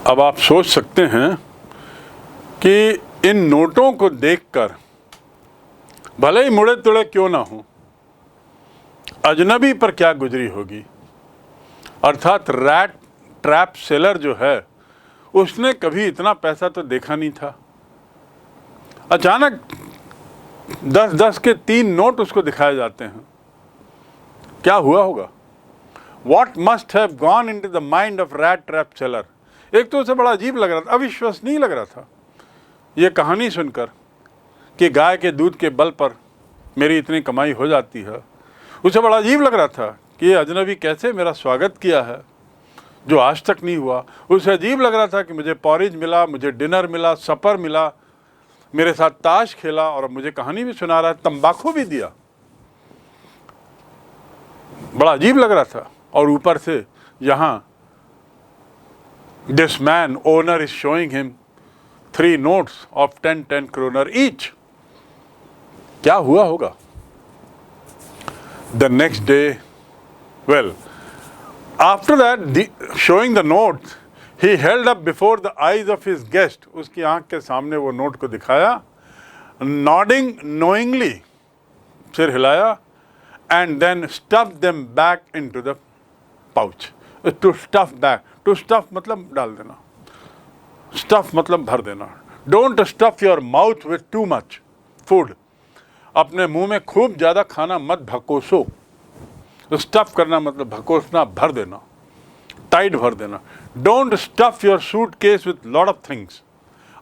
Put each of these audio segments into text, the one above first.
अब आप सोच सकते हैं कि इन नोटों को देखकर भले ही मुड़े तुड़े क्यों ना हो, अजनबी पर क्या गुजरी होगी। अर्थात रैट ट्रैप सेलर जो है उसने कभी इतना पैसा तो देखा नहीं था। अचानक 10-10 के 3 नोट उसको दिखाए जाते हैं। क्या हुआ होगा? What must have gone into the mind of rat trap seller? एक तो उसे बड़ा अजीब लग रहा था, अविश्वसनीय लग रहा था ये कहानी सुनकर कि गाय के दूध के बल पर मेरी इतनी कमाई हो जाती है। उसे बड़ा अजीब लग रहा था कि ये अजनबी कैसे मेरा स्वागत किया है जो आज तक नहीं हुआ। उसे अजीब लग रहा था कि मुझे पॉरेज मिला, मुझे डिनर मिला, सपर मिला, मेरे साथ ताश खेला और मुझे कहानी भी सुना रहा है, तंबाकू भी दिया। बड़ा अजीब लग रहा था। और ऊपर से यहाँ this man owner is showing him 3 notes of 10 kroner each. क्या हुआ होगा? The next day, well, after that, showing the notes, he held up before the eyes of his guest. उसकी आंख के सामने वो नोट को दिखाया, nodding knowingly, सिर हिलाया, and then stuffed them back into the pouch. To stuff back, to stuff मतलब डाल देना, stuff मतलब भर देना. Don't stuff your mouth with too much food. अपने मुंह में खूब ज़्यादा खाना मत भकोसो। तो स्टफ करना मतलब भकोसना, भर देना, टाइट भर देना। Don't stuff your suitcase with lot of things.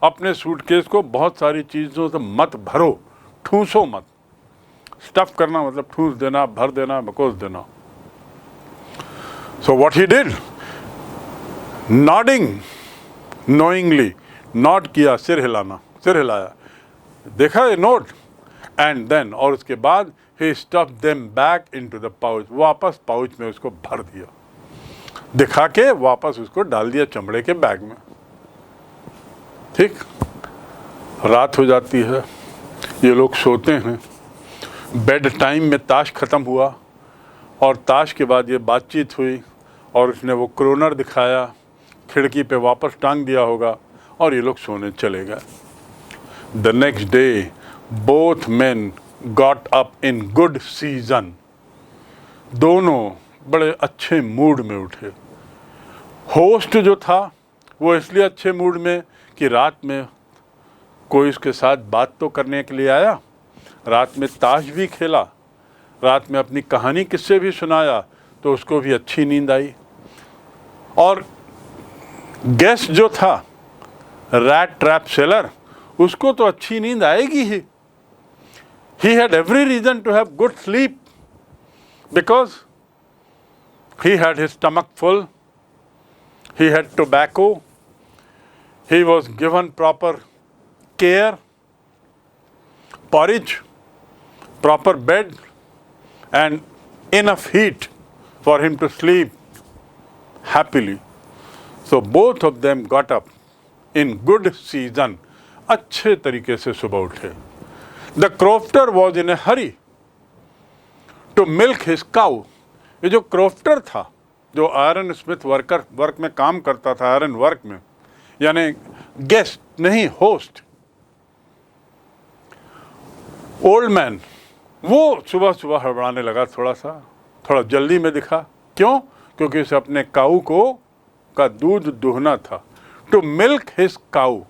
अपने सूटकेस को बहुत सारी चीज़ों से मत भरो, ठूसो मत। स्टफ करना मतलब ठूस देना, भर देना, भकोस देना। So what he did, nodding knowingly, nod किया, सिर हिलाना, सिर हिलाया, देखा ये नोट, एंड देन, और उसके बाद he stuffed them back into the pouch, वापस पाउच में उसको भर दिया, दिखा के वापस उसको डाल दिया चमड़े के बैग में। ठीक, रात हो जाती है, ये लोग सोते हैं। बेड टाइम में ताश ख़त्म हुआ और ताश के बाद ये बातचीत हुई और उसने वो क्रोनर दिखाया, खिड़की पे वापस टांग दिया होगा और ये लोग सोने चले गए। The next day both men got up in good season. दोनों बड़े अच्छे मूड में उठे। होस्ट जो था वो इसलिए अच्छे मूड में कि रात में कोई उसके साथ बात तो करने के लिए आया, रात में ताश भी खेला, रात में अपनी कहानी किस्से भी सुनाया, तो उसको भी अच्छी नींद आई। और गेस्ट जो था रैट ट्रैप सेलर, उसको तो अच्छी नींद आएगी ही। He had every reason to have good sleep because he had his stomach full, he had tobacco, he was given proper care, porridge, proper bed, and enough heat for him to sleep happily. So both of them got up in good season. अच्छे तरीके से सुबह उठे। The crofter was in a hurry to milk his cow. ये जो crofter था, जो iron Smith work में काम करता था, आयरन वर्क में, यानी गेस्ट नहीं, होस्ट, ओल्ड मैन, वो सुबह सुबह हड़बड़ाने लगा, थोड़ा जल्दी में दिखा। क्यों? क्योंकि उसे अपने काऊ का दूध दुहना था। To milk his cow,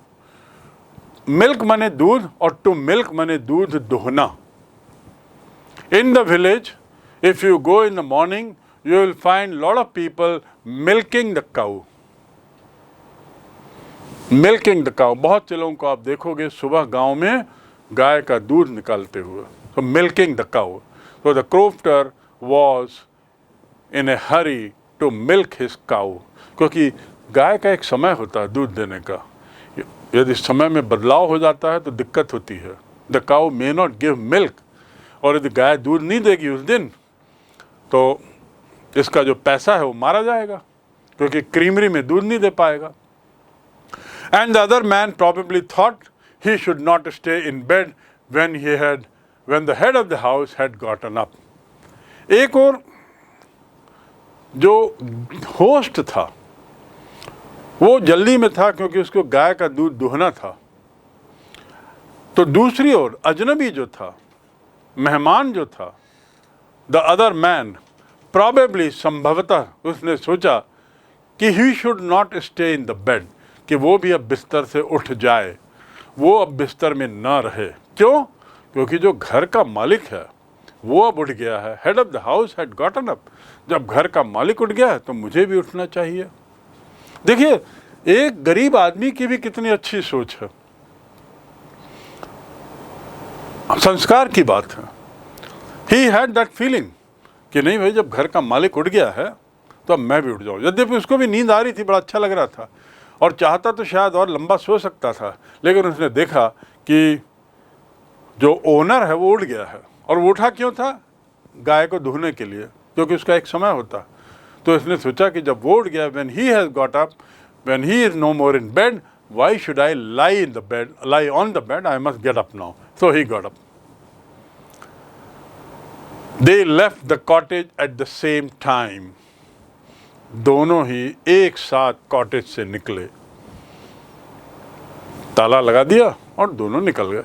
milk माने दूध और टू मिल्क माने दूध दुहना। In the village if you go in the morning you will find lot of people milking the cow. Milking the cow, बहुत से लोगों को आप देखोगे सुबह गांव में गाय का दूध निकालते हुए। तो milking the cow. So the crofter was in a hurry to milk his cow, क्योंकि गाय का एक समय होता है दूध देने का। यदि समय में बदलाव हो जाता है तो दिक्कत होती है। The cow may not give milk, और यदि गाय दूध नहीं देगी उस दिन तो इसका जो पैसा है वो मारा जाएगा, क्योंकि क्रीमरी में दूध नहीं दे पाएगा। And the other man probably thought he should not stay in bed when the head of the house had gotten up. एक और जो होस्ट था वो जल्दी में था क्योंकि उसको गाय का दूध दुहना था। तो दूसरी ओर अजनबी जो था, मेहमान जो था, द अदर मैन, प्रॉबेबली, संभवतः उसने सोचा कि he should not stay in the bed, कि वो भी अब बिस्तर से उठ जाए, वो अब बिस्तर में न रहे। क्यों? क्योंकि जो घर का मालिक है वो अब उठ गया है। Head of the house had gotten up. जब घर का मालिक उठ गया है तो मुझे भी उठना चाहिए। देखिए, एक गरीब आदमी की भी कितनी अच्छी सोच है, संस्कार की बात है। ही हैड दैट फीलिंग कि नहीं भाई, जब घर का मालिक उठ गया है तो अब मैं भी उठ जाऊँ। यद्यपि उसको भी नींद आ रही थी, बड़ा अच्छा लग रहा था और चाहता तो शायद और लंबा सो सकता था, लेकिन उसने देखा कि जो ओनर है वो उठ गया है। और वो उठा क्यों था? गाय को दुहने के लिए, क्योंकि उसका एक समय होता। तो इसने सोचा कि जब वो उठ गया, when he has got up, when he is no more in bed, why should I lie in the bed, lie on the bed, I must get up now. So he got up. They left the cottage at the same time. दोनों ही एक साथ cottage से निकले, ताला लगा दिया और दोनों निकल गए।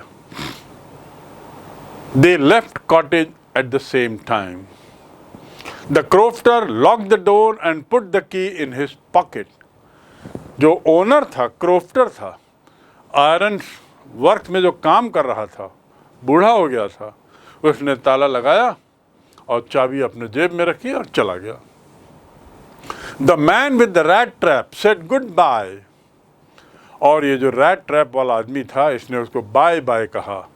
They left cottage at the same time. The crofter locked the door and put the key in his pocket. जो ओनर था, क्रोफ्टर था, आयरन वर्क में जो काम कर रहा था, बूढ़ा हो गया था, उसने ताला लगाया और चाबी अपने जेब में रखी और चला गया। The man with the rat trap said goodbye. और ये जो रैट ट्रैप वाला आदमी था, इसने उसको बाय बाय कहा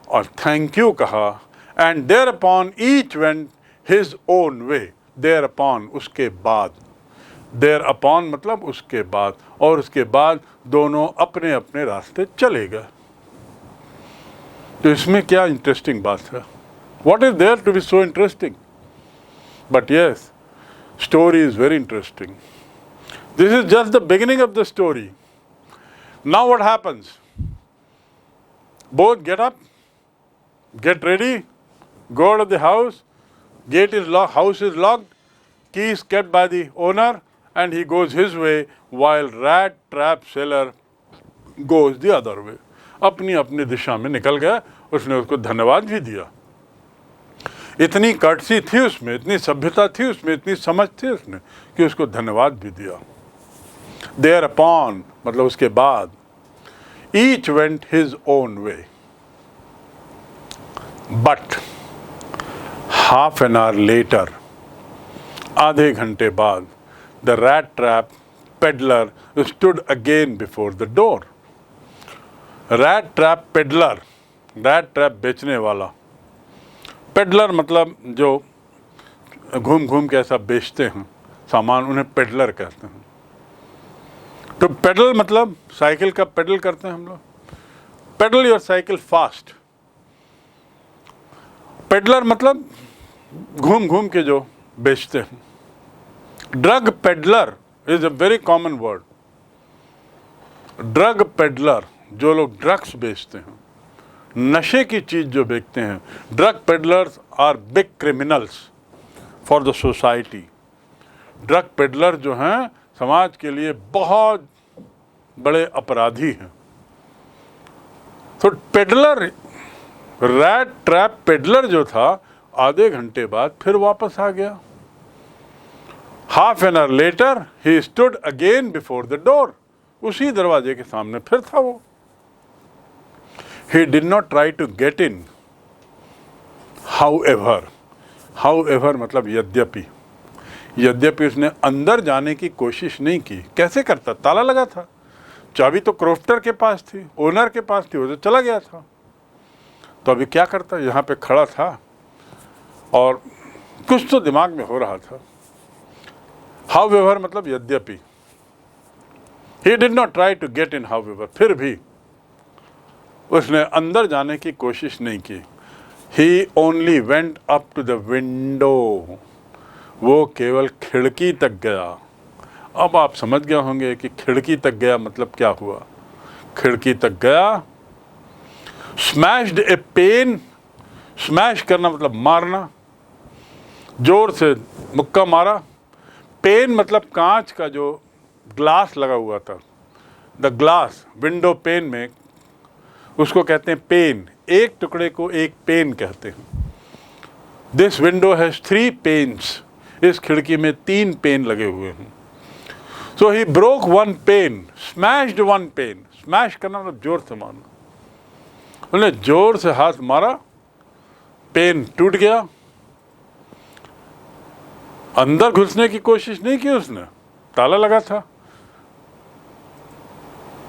और थैंक यू कहा। And thereupon each went his own way. Thereupon, उसके बाद, देयर अपॉन मतलब उसके बाद, और उसके बाद दोनों अपने अपने रास्ते चले गए। तो इसमें क्या इंटरेस्टिंग बात है? What is there to be so interesting? But yes, story is very interesting. This is just the beginning of the story. Now what happens? Both get up, get ready, go out of the house, gate is locked, house is locked, key is kept by the owner, and he goes his way while rat trap seller goes the other way. अपनी अपनी दिशा में निकल गया. उसने उसको धन्यवाद भी दिया. इतनी कर्टसी थी उसमें, इतनी सभ्यता थी उसमें, इतनी समझ थी उसने कि उसको धन्यवाद भी दिया. Thereupon मतलब उसके बाद, each went his own way. But half an hour later, आधे घंटे बाद, the rat trap peddler stood again before the door. Rat trap peddler, rat trap बेचने वाला. पेडलर मतलब जो घूम घूम के ऐसा बेचते हैं सामान, उन्हें पेडलर कहते हैं. तो पेडल मतलब साइकिल का पेडल करते हैं हम लोग. Pedal your cycle fast. Peddler मतलब घूम घूम के जो बेचते हैं. Drug peddler is a very common word. Drug peddler, जो लोग ड्रग्स बेचते हैं, नशे की चीज जो बेचते हैं. Drug peddlers are big criminals for the society. Drug peddler जो हैं समाज के लिए बहुत बड़े अपराधी हैं. तो पेडलर, रैट ट्रैप पेडलर जो था, आधे घंटे बाद फिर वापस आ गया. Half an hour later he stood again before the door. उसी दरवाजे के सामने फिर था वो. He did not try to get in. However मतलब यद्यपि. यद्यपि उसने अंदर जाने की कोशिश नहीं की. कैसे करता? ताला लगा था, चाबी तो क्रोफ्टर के पास थी, ओनर के पास थी, वो तो चला गया था. तो अभी क्या करता? यहाँ पे खड़ा था और कुछ तो दिमाग में हो रहा था. However मतलब यद्यपि. He did not try to get in however. फिर भी उसने अंदर जाने की कोशिश नहीं की. He only went up to the window. वो केवल खिड़की तक गया. अब आप समझ गए होंगे कि खिड़की तक गया मतलब क्या हुआ. खिड़की तक गया. Smashed a pane. स्मैश करना मतलब मारना, जोर से मुक्का मारा. पेन मतलब कांच का जो ग्लास लगा हुआ था, द ग्लास विंडो पेन में, उसको कहते हैं पेन, एक टुकड़े को एक पेन कहते हैं। दिस विंडो हैज 3 पेन्स, इस खिड़की में 3 पेन लगे हुए हैं। So he broke 1 pen, smashed 1 pen, smash करना मतलब जोर से मारना, उन्होंने जोर से हाथ मारा, पेन टूट गया। अंदर घुसने की कोशिश नहीं की उसने, ताला लगा था।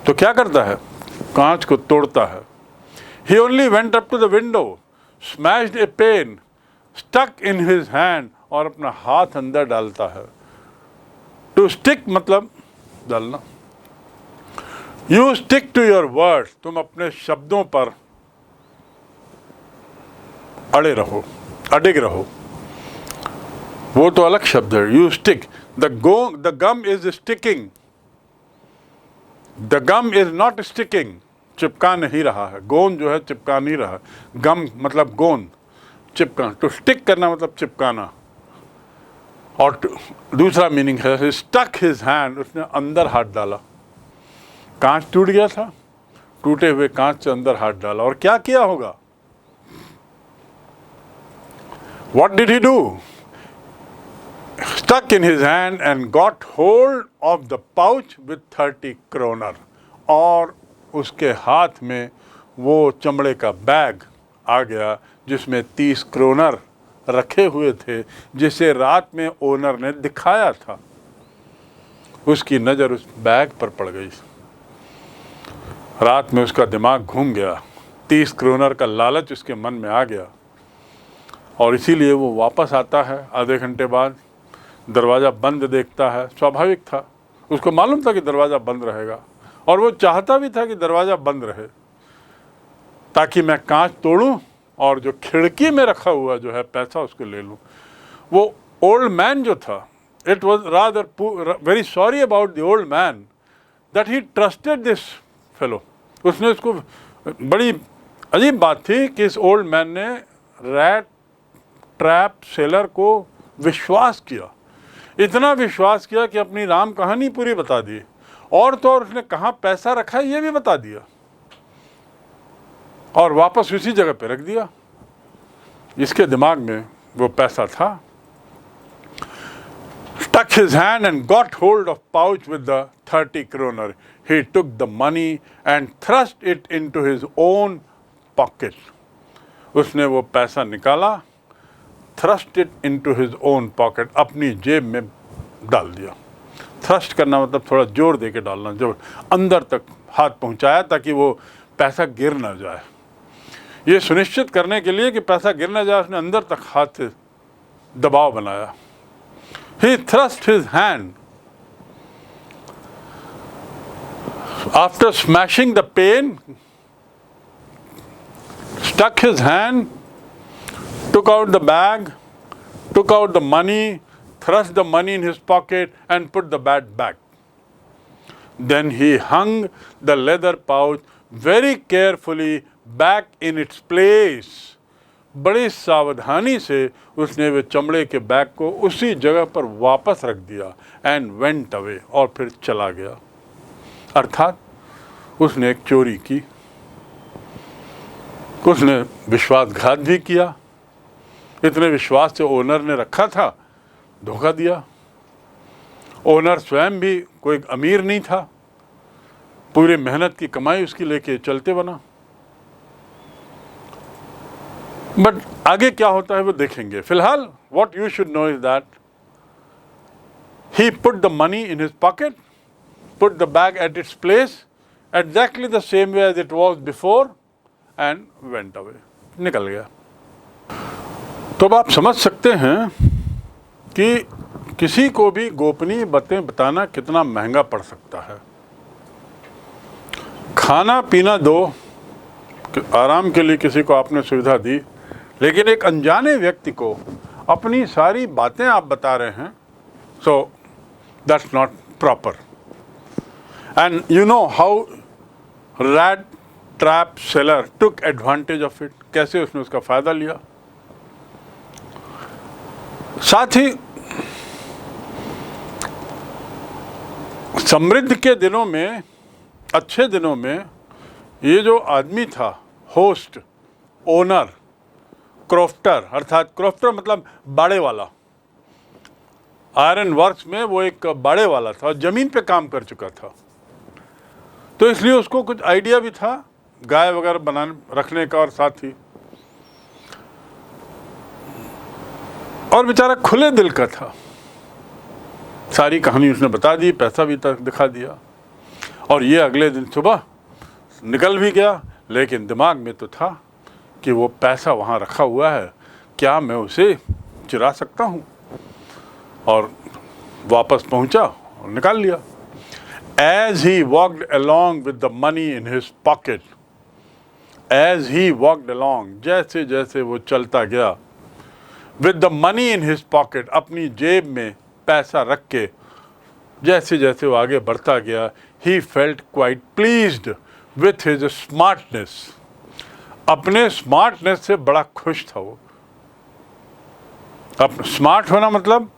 तो क्या करता है, कांच को तोड़ता है। He only went up to the window, smashed a pane, stuck in his hand, और अपना हाथ अंदर डालता है। To stick मतलब डालना। You stick to your words, तुम अपने शब्दों पर अड़े रहो, अडिग रहो। वो तो अलग शब्द है। You stick, the gum is sticking, the gum is not sticking, चिपका नहीं रहा है। गोंद जो है चिपका नहीं रहा, गम मतलब गोंद, चिपका। टू स्टिक करना मतलब चिपकाना। और दूसरा मीनिंग है स्टक हिज हैंड, उसने अंदर हाथ डाला। कांच टूट गया था, टूटे हुए कांच से अंदर हाथ डाला। और क्या किया होगा? What did he do? Stuck in his hand and got hold of the pouch with 30 kroner, और उसके हाथ में वो चमड़े का बैग आ गया जिसमें 30 क्रोनर रखे हुए थे, जिसे रात में ओनर ने दिखाया था। उसकी नज़र उस बैग पर पड़ गई। रात में उसका दिमाग घूम गया, 30 क्रोनर का लालच उसके मन में आ गया, और इसीलिए वो वापस आता है। आधे घंटे बाद दरवाज़ा बंद देखता है। स्वाभाविक था, उसको मालूम था कि दरवाज़ा बंद रहेगा, और वो चाहता भी था कि दरवाज़ा बंद रहे ताकि मैं कांच तोड़ूं और जो खिड़की में रखा हुआ जो है पैसा उसको ले लूं। वो ओल्ड मैन जो था, it was rather very sorry about the old man that he trusted this fellow. उसने उसको, बड़ी अजीब बात थी कि इस ओल्ड मैन ने रैट ट्रैप सेलर को विश्वास किया, इतना विश्वास किया कि अपनी राम कहानी पूरी बता दी, और तो और उसने कहाँ पैसा रखा है ये भी बता दिया, और वापस उसी जगह पे रख दिया। इसके दिमाग में वो पैसा था। Stuck his hand and got hold of pouch with the 30 kroner. He took the money and thrust it into his own pocket. उसने वो पैसा निकाला, thrust it into his own pocket, अपनी जेब में डाल दिया। थ्रस्ट करना मतलब थोड़ा जोर दे के डालना, जो अंदर तक हाथ पहुंचाया ताकि वो पैसा गिर ना जाए। ये सुनिश्चित करने के लिए कि पैसा गिर ना जाए, उसने अंदर तक हाथ से दबाव बनाया। He thrust his hand. After smashing the pane, stuck his hand, took out the bag, took out the money, thrust the money in his pocket and put the bag back. Then he hung the leather pouch very carefully back in its place. बड़ी सावधानी से उसने वे चमड़े के bag को उसी जगह पर वापस रख दिया। एंड वेंट अवे, और फिर चला गया। अर्थात उसने एक चोरी की, उसने विश्वासघात भी किया। इतने विश्वास से ओनर ने रखा था, धोखा दिया। ओनर स्वयं भी कोई अमीर नहीं था, पूरी मेहनत की कमाई उसकी लेके चलते बना। बट आगे क्या होता है वो देखेंगे। फिलहाल what you should know is that he put the money in his pocket, put the bag at its place, exactly the same way as it was before, and went away, निकल गया। तो अब आप समझ सकते हैं कि किसी को भी गोपनीय बातें बताना कितना महंगा पड़ सकता है। खाना पीना दो, आराम के लिए किसी को आपने सुविधा दी, लेकिन एक अनजाने व्यक्ति को अपनी सारी बातें आप बता रहे हैं, so that's not proper. And you know how rat trap seller took advantage of it, कैसे उसने उसका फायदा लिया। साथ ही समृद्ध के दिनों में, अच्छे दिनों में, ये जो आदमी था, होस्ट, ओनर, क्रॉफ्टर, अर्थात क्रॉफ्टर मतलब बाड़े वाला, आयरन वर्क्स में वो एक बाड़े वाला था और ज़मीन पे काम कर चुका था, तो इसलिए उसको कुछ आइडिया भी था गाय वगैरह बनाने रखने का, और साथ ही और बेचारा खुले दिल का था। सारी कहानी उसने बता दी, पैसा भी तक दिखा दिया, और ये अगले दिन सुबह निकल भी गया, लेकिन दिमाग में तो था कि वो पैसा वहाँ रखा हुआ है, क्या मैं उसे चुरा सकता हूँ, और वापस पहुँचा और निकाल लिया। As he walked along with the money in his pocket, as he walked along, जैसे जैसे वो चलता गया, with the money in his pocket, अपनी जेब में पैसा रख के जैसे जैसे वो आगे बढ़ता गया, he felt quite pleased with his smartness, अपने स्मार्टनेस से बड़ा खुश था वो। अब स्मार्ट होना मतलब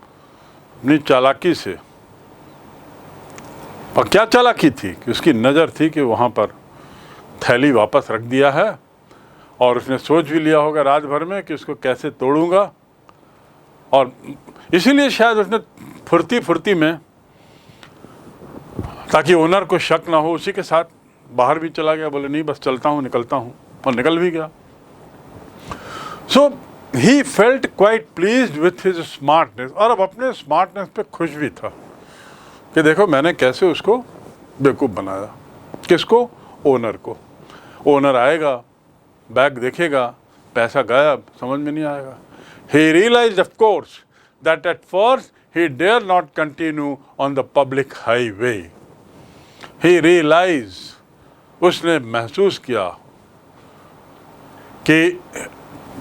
अपनी चालाकी से, और क्या चालाकी थी कि उसकी नज़र थी कि वहाँ पर थैली वापस रख दिया है, और उसने सोच भी लिया होगा रात भर में कि उसको कैसे तोड़ूंगा, और इसीलिए शायद उसने फुर्ती में, ताकि ओनर को शक ना हो, उसी के साथ बाहर भी चला गया, बोले नहीं बस चलता हूँ, निकलता हूँ, और निकल भी गया। So he felt quite pleased with his smartness, और अब अपने स्मार्टनेस पे खुश भी था कि देखो मैंने कैसे उसको बेवकूफ़ बनाया। किसको? ओनर को। ओनर आएगा, बैग देखेगा, पैसा गायब, समझ में नहीं आएगा। He realised of course that at first he dare not continue on the public highway. He realise, उसने महसूस किया कि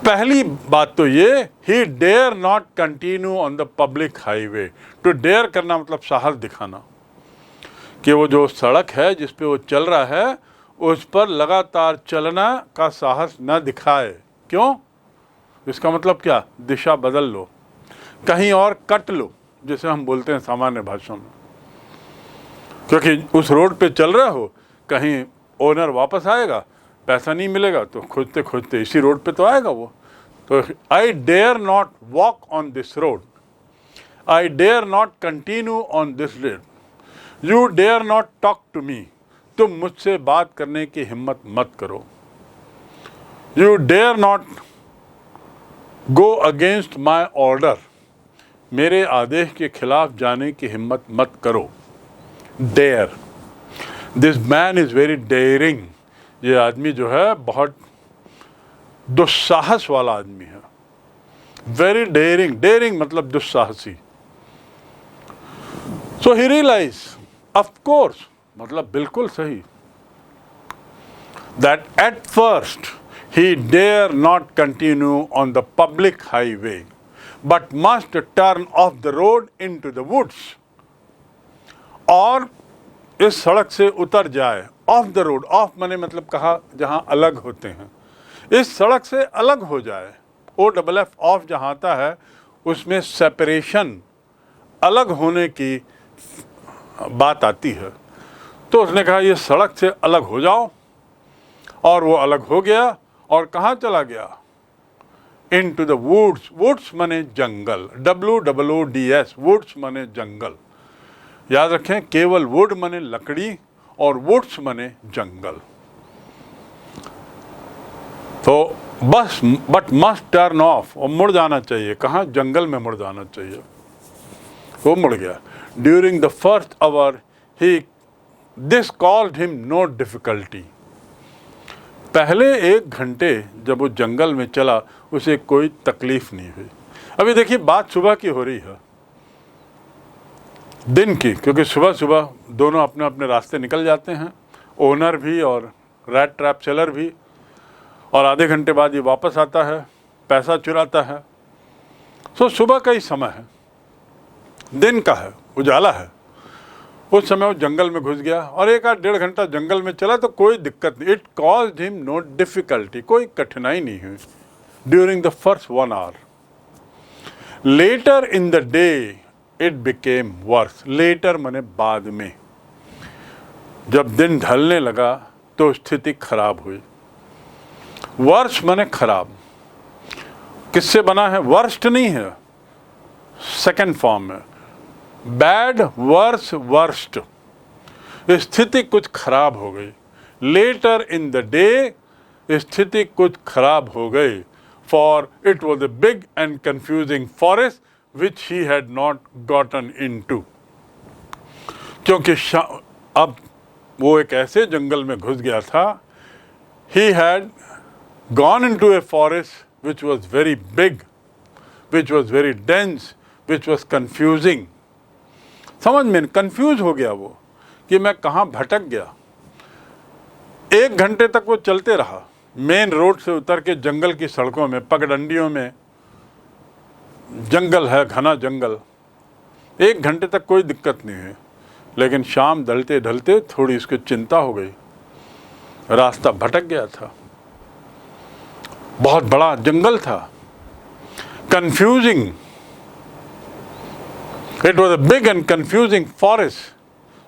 पहली बात तो ये, he dare not continue on the public highway. To dare करना मतलब साहस दिखाना, कि वो जो सड़क है जिस पे वो चल रहा है उस पर लगातार चलना का साहस न दिखाए। क्यों? इसका मतलब क्या? दिशा बदल लो, कहीं और कट लो, जैसे हम बोलते हैं सामान्य भाषा में। क्योंकि उस रोड पे चल रहे हो, कहीं ओनर वापस आएगा, पैसा नहीं मिलेगा, तो खोजते खोजते इसी रोड पे तो आएगा वो। तो I dare not walk on this road, I dare not continue on this road, you dare not talk to me, तुम मुझसे बात करने की हिम्मत मत करो। You dare not go against my order, मेरे आदेश के खिलाफ जाने की हिम्मत मत करो। Dare, this man is very daring, ये आदमी जो है बहुत दुस्साहस वाला आदमी है। वेरी डेयरिंग, डेयरिंग मतलब दुस्साहसी। सो ही रियलाइज, ऑफ कोर्स मतलब बिल्कुल सही, that at first he dare not continue on the public highway but must turn off the road into the woods, और इस सड़क से उतर जाए। ऑफ द रोड, ऑफ माने मतलब कहा जहाँ अलग होते हैं, इस सड़क से अलग हो जाए। OFF ऑफ जहाँ आता है उसमें सेपरेशन, अलग होने की बात आती है। तो उसने कहा ये सड़क से अलग हो जाओ, और वो अलग हो गया, और कहाँ चला गया? Into the woods. वुड्स माने जंगल, WOODS, वुड्स माने जंगल। याद रखें, केवल वुड माने लकड़ी और वुड्स माने जंगल। तो बस बट मस्ट टर्न ऑफ, और मुड़ जाना चाहिए। कहाँ? जंगल में मुड़ जाना चाहिए। वो मुड़ गया। ड्यूरिंग द फर्स्ट आवर ही this called him no difficulty, पहले 1 घंटे जब वो जंगल में चला उसे कोई तकलीफ नहीं हुई। अभी देखिए बात सुबह की हो रही है, दिन की, क्योंकि सुबह सुबह दोनों अपने अपने रास्ते निकल जाते हैं, ओनर भी और रैट ट्रैप सेलर भी, और आधे घंटे बाद ये वापस आता है, पैसा चुराता है। सो सुबह का ही समय है, दिन का है, उजाला है। उस समय वो जंगल में घुस गया और 1-1.5 घंटा जंगल में चला तो कोई दिक्कत नहीं। It caused him no difficulty, कोई कठिनाई नहीं हुई during the first 1 hour. Later in the day it became worse, later माने बाद में, जब दिन ढलने लगा तो स्थिति खराब हुई। वर्ष माने खराब, किससे बना है? वर्स्ट नहीं है, सेकंड फॉर्म में, बैड, वर्स, वर्स्ट। स्थिति कुछ खराब हो गई। लेटर इन द डे स्थिति कुछ खराब हो गई, for it was a big and confusing forest which he had not gotten into. क्योंकि अब वो एक ऐसे जंगल में घुस गया था, he had gone into a forest which was very big, which was very dense, which was confusing। समझ में कंफ्यूज हो गया वो कि मैं कहाँ भटक गया। 1 घंटे तक वो चलते रहा, मेन रोड से उतर के जंगल की सड़कों में, पगडंडियों में, जंगल है, घना जंगल। 1 घंटे तक कोई दिक्कत नहीं है, लेकिन शाम ढलते ढलते थोड़ी उसकी चिंता हो गई, रास्ता भटक गया था। बहुत बड़ा जंगल था, confusing, it was a big and confusing forest,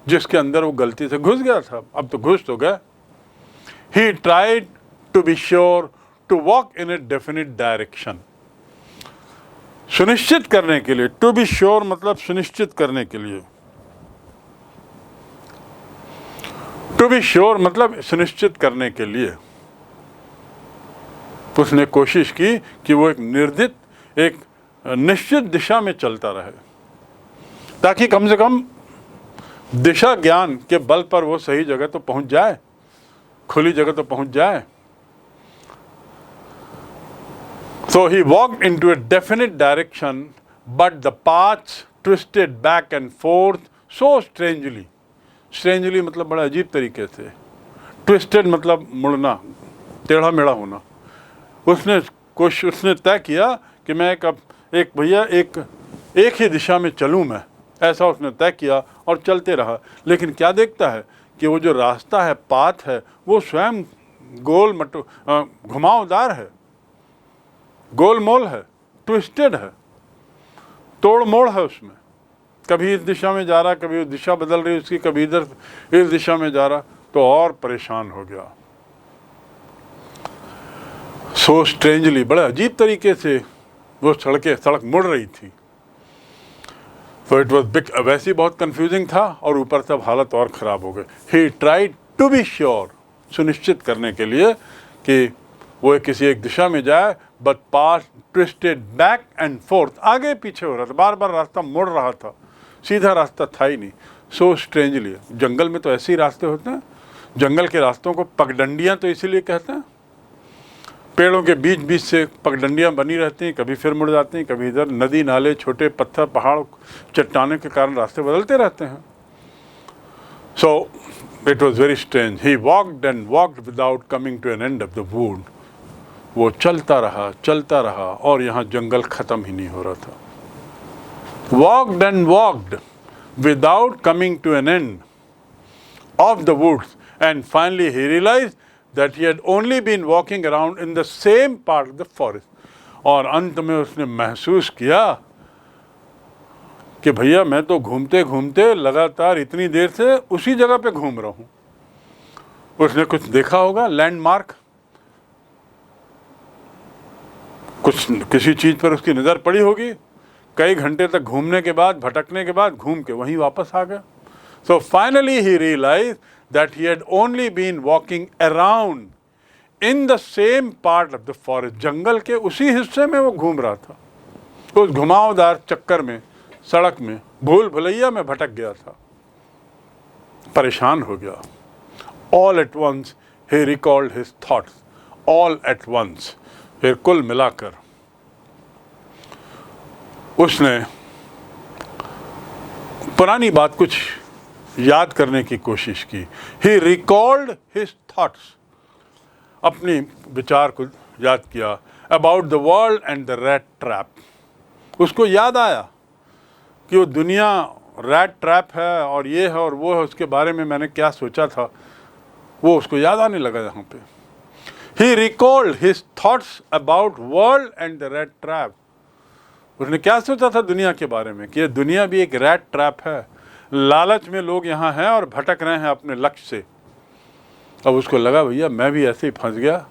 जिसके अंदर वो गलती से घुस गया था। अब तो घुस तो गया। He tried to be sure to walk in a definite direction. सुनिश्चित करने के लिए, टू बी श्योर मतलब सुनिश्चित करने के लिए, टू बी श्योर मतलब सुनिश्चित करने के लिए उसने कोशिश की कि वो एक निश्चित दिशा में चलता रहे, ताकि कम से कम दिशा ज्ञान के बल पर वो सही जगह तो पहुंच जाए, खुली जगह तो पहुंच जाए। So he walked into a definite direction, but the paths twisted back and forth so strangely। strangely मतलब बड़ा अजीब तरीके से, twisted मतलब मुड़ना, टेढ़ा मेढ़ा होना। उसने तय किया कि मैं एक ही दिशा में चलूं मैं, ऐसा उसने तय किया और चलते रहा। लेकिन क्या देखता है कि वो जो रास्ता है, पाथ है, वो स्वयं गोल घुमावदार है, गोलमोल है, ट्विस्टेड है, तोड़ मोड़ है उसमें। कभी इस दिशा में जा रहा, कभी उस दिशा बदल रही उसकी, कभी इधर इस दिशा में जा रहा, तो और परेशान हो गया। सो स्ट्रेंजली, बड़े अजीब तरीके से वो सड़क मुड़ रही थी। तो इट वॉज बिग, वैसे ही बहुत कंफ्यूजिंग था और ऊपर से अब हालत और ख़राब हो गई। He tried to be sure, सुनिश्चित करने के लिए कि वो किसी एक दिशा में जाए, but pass twisted back and fourth, आगे पीछे हो रहा था, बार बार रास्ता मुड़ रहा था, सीधा रास्ता था ही नहीं। सो स्ट्रेंजली, जंगल में तो ऐसे ही रास्ते होते हैं। जंगल के रास्तों को पगडंडियाँ तो इसीलिए कहते हैं, पेड़ों के बीच बीच से पगडंडियाँ बनी रहती हैं, कभी फिर मुड़ जाती हैं, कभी इधर। नदी नाले, छोटे पत्थर, पहाड़, चट्टानों के कारण रास्ते बदलते रहते हैं। So it was very strange. He walked and walked without coming to an end of the wood. वो चलता रहा और यहाँ जंगल ख़त्म ही नहीं हो रहा था। Walked and walked without coming to an end of the woods, and finally he realised that he had only been walking around in the same part of the forest। और अंत में उसने महसूस किया कि भैया मैं तो घूमते घूमते लगातार इतनी देर से उसी जगह पे घूम रहा हूँ। उसने कुछ देखा होगा, लैंडमार्क, कुछ किसी चीज़ पर उसकी नज़र पड़ी होगी। कई घंटे तक घूमने के बाद, भटकने के बाद घूम के वहीं वापस आ गया। So finally he realized that he had only been walking around in the same part of the forest। जंगल के उसी हिस्से में वो घूम रहा था, उस घुमावदार चक्कर में, सड़क में, भूल भुलैया में भटक गया था, परेशान हो गया। All at once he recalled his thoughts, all at once। फिर कुल मिलाकर उसने पुरानी बात कुछ याद करने की कोशिश की। He recalled his thoughts, अपनी विचार को याद किया, about the world and the rat trap। उसको याद आया कि वो दुनिया रैट ट्रैप है और ये है और वो है, उसके बारे में मैंने क्या सोचा था, वो उसको याद आने लगा यहाँ पे। He recalled his thoughts about world and the rat trap। उसने क्या सोचा था दुनिया के बारे में कि ये दुनिया भी एक रैट ट्रैप है। लालच में लोग यहाँ हैं और भटक रहे हैं अपने लक्ष्य से। अब उसको लगा भैया मैं भी ऐसे ही फंस गया,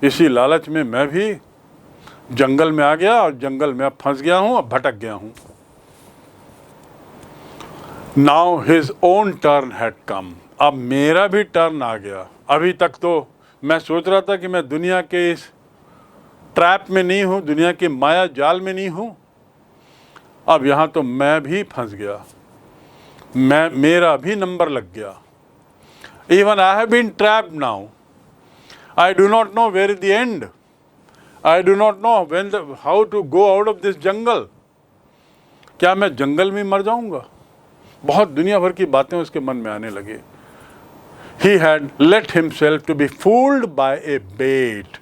इसी लालच में मैं भी जंगल में आ गया और जंगल में अब फंस गया हूँ, अब भटक गया हूँ। Now his own turn had come, अब मेरा भी टर्न आ गया। अभी तक तो मैं सोच रहा था कि मैं दुनिया के इस ट्रैप में नहीं हूँ, दुनिया के माया जाल में नहीं हूँ, अब यहाँ तो मैं भी फंस गया, मेरा भी नंबर लग गया। Even I have been trapped now. I do not know where is the end. I do not know how to go out of this jungle. क्या मैं जंगल में मर जाऊंगा? बहुत दुनिया भर की बातें उसके मन में आने लगे। He had let himself to be fooled by a bait.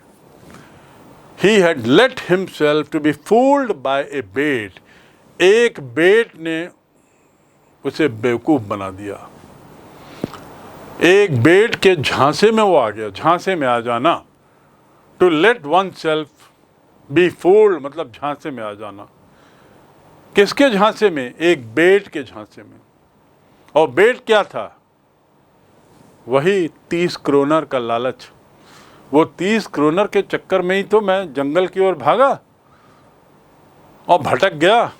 He had let himself to be fooled by a bait. एक बेट ने उसे बेवकूफ बना दिया। एक बेट के झांसे में वो आ गया। झांसे में आ जाना, to let oneself be fooled मतलब झांसे में आ जाना। किसके झांसे में? एक बेट के झांसे में। और बेट क्या था? वही 30 क्रोनर का लालच। वो 30 क्रोनर के चक्कर में ही तो मैं जंगल की ओर भागा और भटक गया।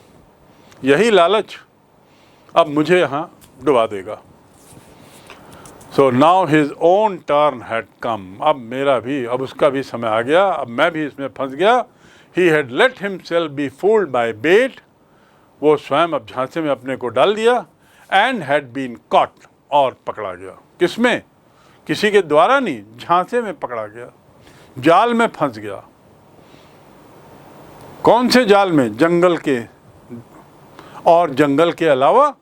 यही लालच अब मुझे यहाँ डुबा देगा। So now his own turn had come. अब उसका भी समय आ गया, अब मैं भी इसमें फंस गया। He had let himself be fooled by bait. वो स्वयं अब झांसे में अपने को डाल दिया। And had been caught, और पकड़ा गया। किसमें? किसी के द्वारा नहीं, झांसे में पकड़ा गया, जाल में फंस गया। कौन से जाल में? जंगल के, और जंगल के अलावा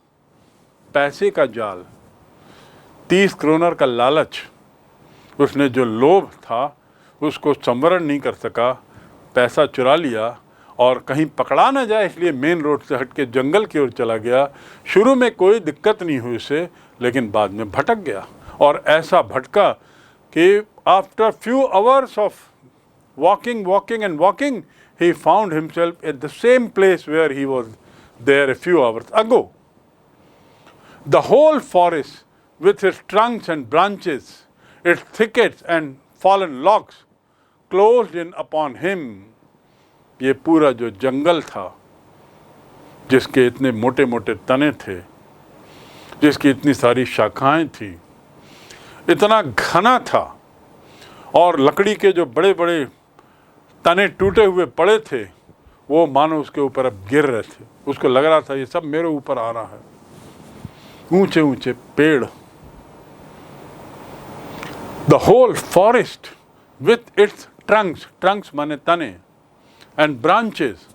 पैसे का जाल। 30 क्रोनर का लालच, उसने जो लोभ था उसको संवरण नहीं कर सका, पैसा चुरा लिया और कहीं पकड़ा ना जाए इसलिए मेन रोड से हट के जंगल की ओर चला गया। शुरू में कोई दिक्कत नहीं हुई उसे, लेकिन बाद में भटक गया। और ऐसा भटका कि after few hours of walking and walking he found himself at the same place where he was there a few hours ago. The whole forest, with its trunks and branches, its thickets and fallen logs, closed in upon him. ये पूरा जो जंगल था, जिसके इतने मोटे मोटे तने थे, जिसकी इतनी सारी शाखाएं थी, इतना घना था, और लकड़ी के जो बड़े बड़े तने टूटे हुए पड़े थे, वो मानो उसके ऊपर अब गिर रहे थे। उसको लग रहा था ये सब मेरे ऊपर आ रहा है। ऊंचे ऊंचे पेड़, the whole forest with its trunks माने तने, एंड ब्रांचेस,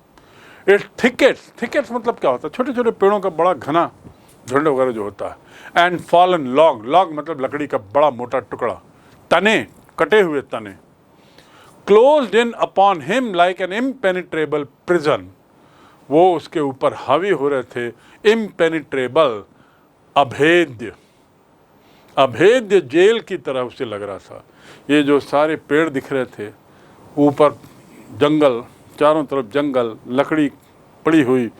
इट्स थिकेट्स मतलब क्या होता है? छोटे छोटे पेड़ों का बड़ा घना झुंड वगैरह जो होता है। एंड फॉलन लॉग मतलब लकड़ी का बड़ा मोटा टुकड़ा, तने, कटे हुए तने। Closed in upon him like an impenetrable prison, वो उसके ऊपर हावी हो रहे थे। इम्पेनिट्रेबल, अभेद्य जेल की तरह उसे लग रहा था। ये जो सारे पेड़ दिख रहे थे, ऊपर जंगल, चारों तरफ जंगल, लकड़ी पड़ी हुई,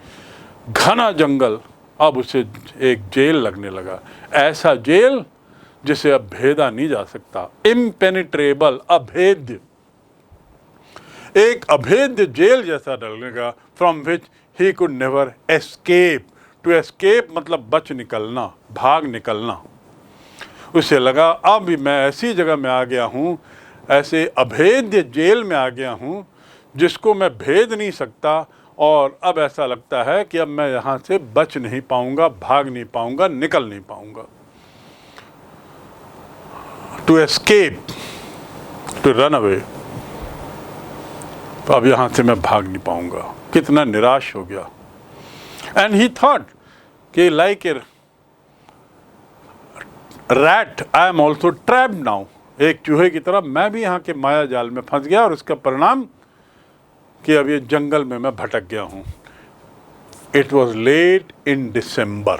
घना जंगल, अब उसे एक जेल लगने लगा। ऐसा जेल जिसे अब भेदा नहीं जा सकता। इम्पेनिट्रेबल, अभेद्य, एक अभेद्य जेल जैसा लगेगा। From which he could never escape. To escape मतलब बच निकलना, भाग निकलना। उसे लगा अब मैं ऐसी जगह में आ गया हूँ, ऐसे अभेद्य जेल में आ गया हूँ जिसको मैं भेद नहीं सकता, और अब ऐसा लगता है कि अब मैं यहाँ से बच नहीं पाऊंगा, भाग नहीं पाऊंगा, निकल नहीं पाऊंगा। To escape, to run away, तो अब यहाँ से मैं भाग नहीं पाऊंगा। कितना निराश हो गया। एंड ही थॉट कि like a rat I am also trapped now, एक चूहे की तरह मैं भी यहाँ के माया जाल में फंस गया, और इसका परिणाम कि अब ये जंगल में मैं भटक गया हूँ। इट वॉज लेट इन दिसंबर,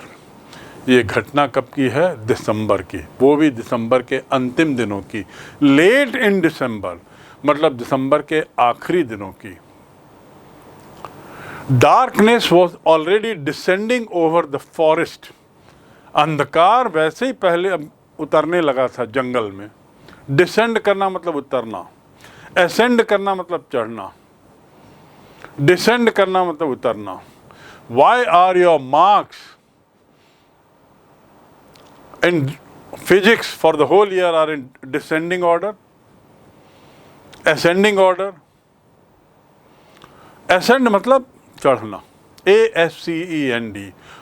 ये घटना कब की है? दिसंबर की, वो भी दिसंबर के अंतिम दिनों की। लेट इन दिसंबर मतलब दिसंबर के आखिरी दिनों की। Darkness was already descending over the forest, अंधकार वैसे ही पहले अब उतरने लगा था जंगल में। डिसेंड करना मतलब उतरना, एसेंड करना मतलब चढ़ना, डिसेंड करना मतलब उतरना। Why are your marks in physics for the whole year are in descending order, ascending order. Ascend मतलब चढ़ना, ASCEND,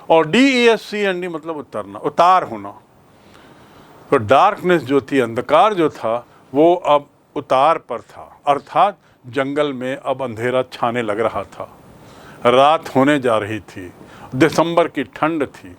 और DESCEND मतलब उतरना, उतार होना। तो डार्कनेस जो थी, अंधकार जो था, वो अब उतार पर था, अर्थात जंगल में अब अंधेरा छाने लग रहा था, रात होने जा रही थी, दिसंबर की ठंड थी।